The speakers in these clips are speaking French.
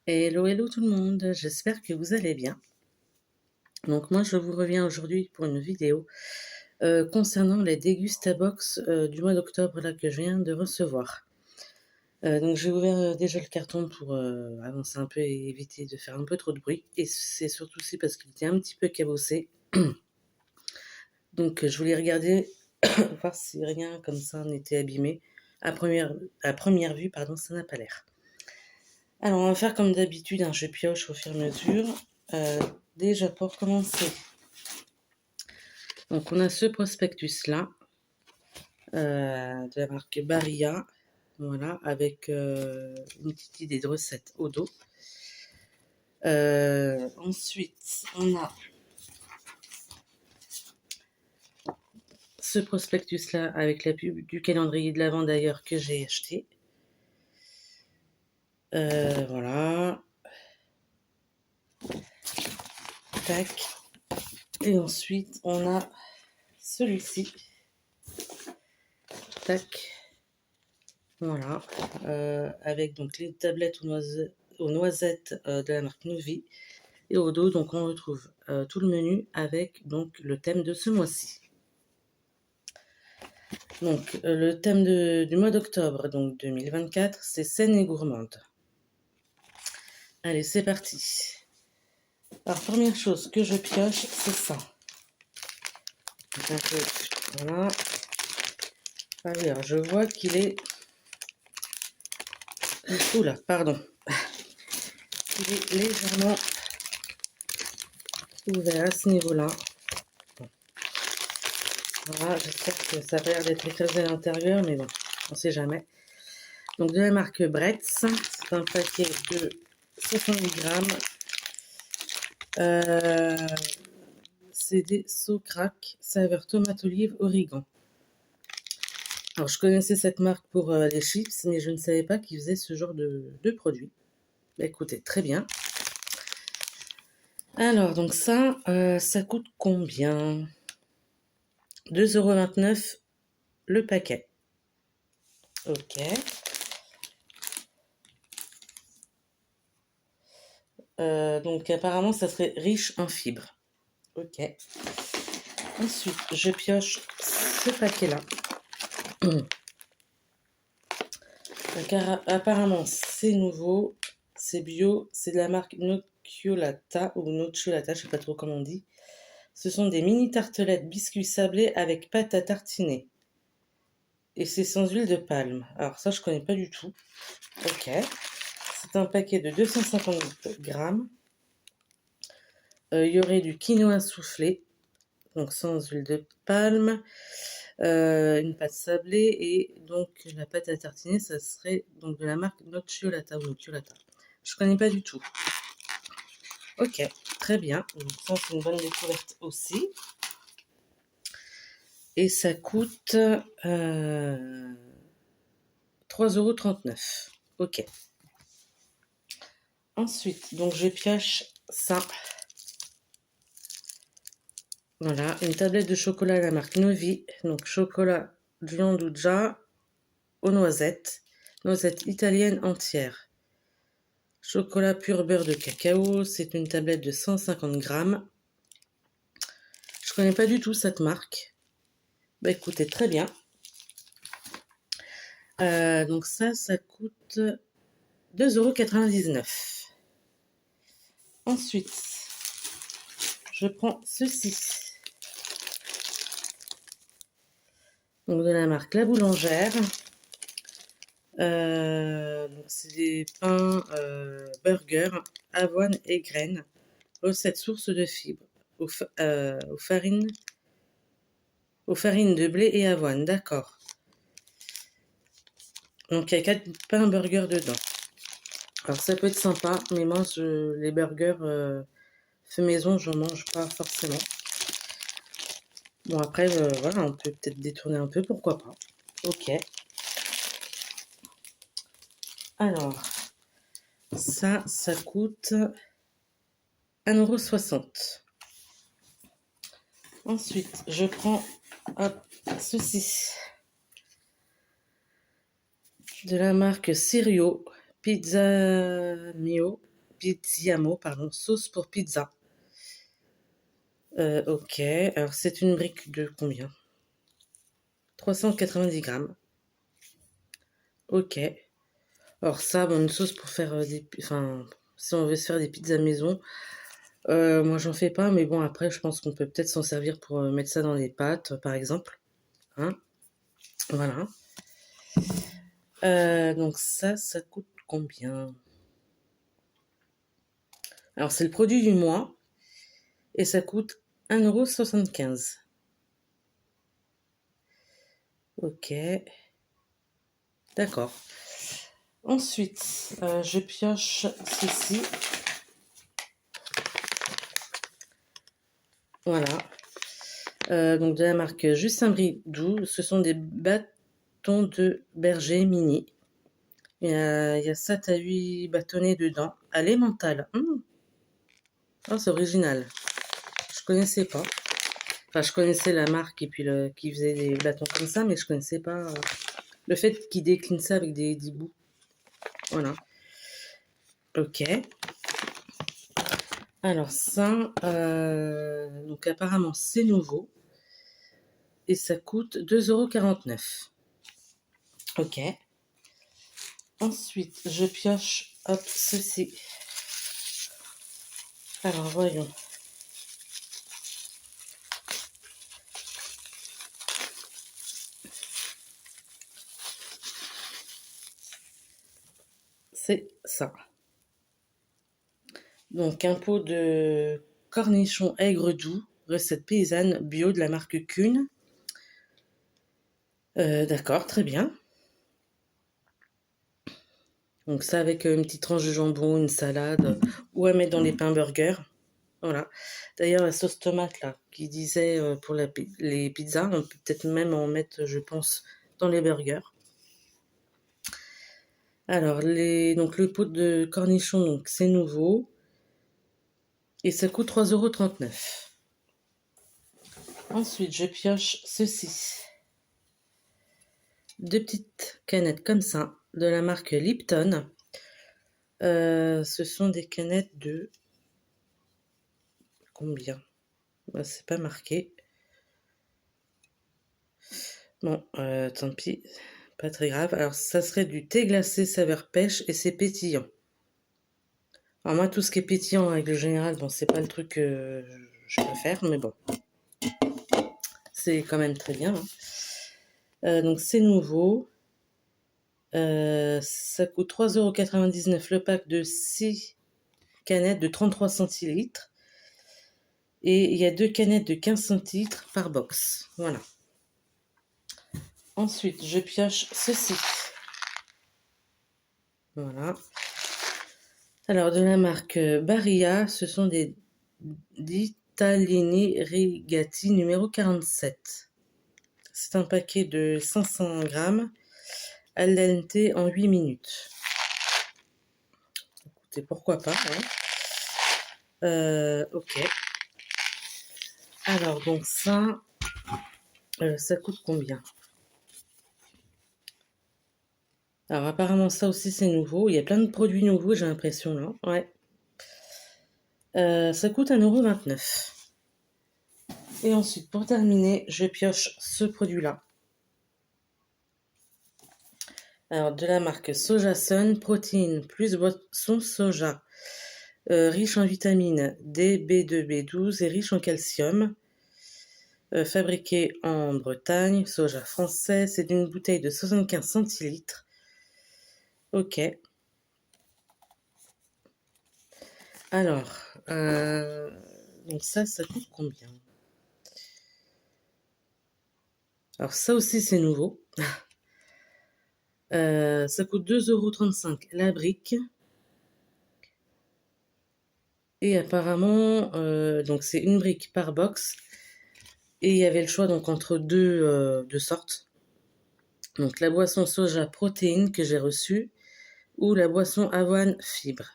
Hello, hello tout le monde, j'espère que vous allez bien. Donc moi je vous reviens aujourd'hui pour une vidéo concernant les Dégustabox du mois d'octobre là que je viens de recevoir. Donc j'ai ouvert déjà le carton pour avancer un peu et éviter de faire un peu trop de bruit. Et c'est surtout aussi parce qu'il était un petit peu cabossé. Donc je voulais regarder, voir si rien comme ça n'était abîmé. À première vue, pardon, ça n'a pas l'air. Alors, on va faire comme d'habitude, hein, je pioche au fur et à mesure. Euh, Déjà, pour commencer, donc on a ce prospectus-là, de la marque Barilla, voilà, avec une petite idée de recette au dos. Ensuite, on a ce prospectus-là avec la pub du calendrier de l'Avent d'ailleurs que j'ai acheté. Voilà. Tac. Et ensuite, on a celui-ci. Tac. Voilà. Avec donc les tablettes aux noisettes de la marque Novi. Et au dos, donc on retrouve tout le menu avec donc le thème de ce mois-ci. Donc le thème du mois d'octobre, donc 2024, c'est saine et gourmande. Allez, c'est parti. Alors première chose que je pioche, c'est ça. Donc, voilà. Ah oui, alors je vois qu'il est... Oula, pardon. Il est légèrement ouvert à ce niveau-là. Voilà, j'espère que ça a l'air d'être écrasé à l'intérieur, mais bon, on sait jamais. Donc de la marque Bretz, c'est un paquet de 70 grammes. C'est des Socrac, saveur tomate olive origan. Alors je connaissais cette marque pour les chips, mais je ne savais pas qu'ils faisaient ce genre de produit. Bah, écoutez, très bien. Alors donc ça coûte combien? 2,29 € le paquet. Ok. Donc apparemment ça serait riche en fibres. Ok. Ensuite, je pioche ce paquet-là. Apparemment, c'est nouveau, c'est bio, c'est de la marque Nocciolata ou Nocciolata, je sais pas trop comment on dit. Ce sont des mini tartelettes biscuits sablés avec pâte à tartiner. Et c'est sans huile de palme. Alors ça, je connais pas du tout. Ok. C'est un paquet de 250 grammes. Il y aurait du quinoa soufflé, donc sans huile de palme. Une pâte sablée et donc la pâte à tartiner, ça serait donc de la marque Nocciolata ou Nocciolata. Je connais pas du tout. Ok, très bien. Donc ça, c'est une bonne découverte aussi. Et ça coûte 3,39 €. Ok. Ensuite, donc je pioche ça. Voilà, une tablette de chocolat à la marque Novi. Donc chocolat Gianduja aux noisettes. Noisettes italiennes entières. Chocolat pur beurre de cacao. C'est une tablette de 150 grammes. Je connais pas du tout cette marque. Bah écoutez, très bien. Donc ça coûte 2,99 €. Ensuite, je prends ceci. Donc de la marque La Boulangère. Donc c'est des pains burger, avoine et graines. Recette source de fibres. Aux farines de blé et avoine, d'accord. Donc il y a 4 pains burgers dedans. Alors ça peut être sympa, mais moi les burgers fait maison, j'en mange pas forcément. Bon après, voilà, on peut peut-être détourner un peu, pourquoi pas. Ok. Alors, ça coûte 1,60 €. Ensuite, je prends ceci. De la marque Sirio, Pizza Mio. Pizziamo, pardon, sauce pour pizza. Ok, alors c'est une brique de combien? 390 grammes. Ok. Alors ça, bon, une sauce pour faire Enfin, si on veut se faire des pizzas maison, moi j'en fais pas, mais bon, après, je pense qu'on peut peut-être s'en servir pour mettre ça dans les pâtes, par exemple. Hein? Voilà. Donc ça coûte combien? Alors c'est le produit du mois et ça coûte 1,75 €. Ok, d'accord. Ensuite, je pioche ceci. Voilà. Donc de la marque Justin Bridou. Ce sont des bâtons de berger mini. Il y a 7 à 8 bâtonnets dedans. Allez, mental. Oh, c'est original. Je connaissais pas. Enfin, je connaissais la marque et puis qui faisait des bâtons comme ça, mais je connaissais pas le fait qu'ils déclinent ça avec des bouts. Voilà. Ok. Alors ça, donc apparemment c'est nouveau et ça coûte 2,49 €. Ok. Ensuite, je pioche, hop, ceci. Alors voyons. C'est ça. Donc un pot de cornichons aigre doux, recette paysanne bio de la marque Kuhn. D'accord, très bien. Donc ça avec une petite tranche de jambon, une salade, ou à mettre dans les pains burgers. Voilà. D'ailleurs, la sauce tomate là, qui disait pour les pizzas, on peut peut-être même en mettre, je pense, dans les burgers. Alors, donc le pot de cornichons, donc c'est nouveau. Et ça coûte 3,39 €. Ensuite, je pioche ceci. 2 petites canettes comme ça, de la marque Lipton. Ce sont des canettes de combien? Bah, c'est pas marqué. Bon, tant pis, pas très grave. Alors, ça serait du thé glacé saveur pêche et c'est pétillant. Alors moi, tout ce qui est pétillant, en règle générale, bon, c'est pas le truc que je préfère, mais bon, c'est quand même très bien. Hein. Donc c'est nouveau. Ça coûte 3,99 € le pack de 6 canettes de 33 centilitres. Et il y a 2 canettes de 15 centilitres par box. Voilà. Ensuite, je pioche ceci. Voilà. Alors, de la marque Barilla, ce sont des Ditalini Rigati numéro 47. C'est un paquet de 500 grammes al dente en 8 minutes. Écoutez, pourquoi pas, hein. Ok. Alors, donc ça coûte combien? Alors, apparemment, ça aussi, c'est nouveau. Il y a plein de produits nouveaux, j'ai l'impression, là. Ouais. Ça coûte 1,29 €. Et ensuite, pour terminer, je pioche ce produit-là. Alors, de la marque Soja Sun, protéines plus boisson soja. Riche en vitamines D, B2, B12 et riche en calcium. Fabriqué en Bretagne, soja français. C'est d'une bouteille de 75 centilitres. Ok. Alors, donc ça coûte combien? Alors ça aussi c'est nouveau. Ça coûte 2,35 € la brique. Et apparemment, donc c'est une brique par box. Et il y avait le choix donc entre deux sortes. Donc la boisson soja protéine que j'ai reçue ou la boisson avoine fibre.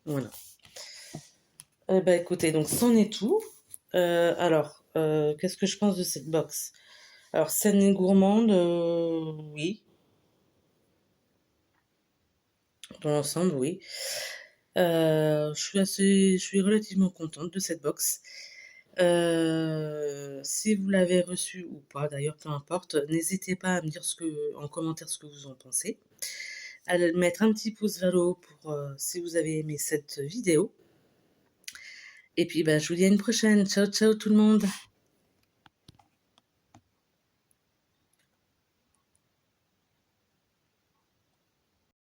Voilà. Bah écoutez, donc c'en est tout. Alors, qu'est-ce que je pense de cette box? Alors, saine et gourmande, oui. Dans l'ensemble, oui. Je suis relativement contente de cette box. Si vous l'avez reçue ou pas, d'ailleurs, peu importe, n'hésitez pas à me dire en commentaire ce que vous en pensez. À mettre un petit pouce vers le haut pour si vous avez aimé cette vidéo. Et puis, bah, je vous dis à une prochaine. Ciao, ciao tout le monde.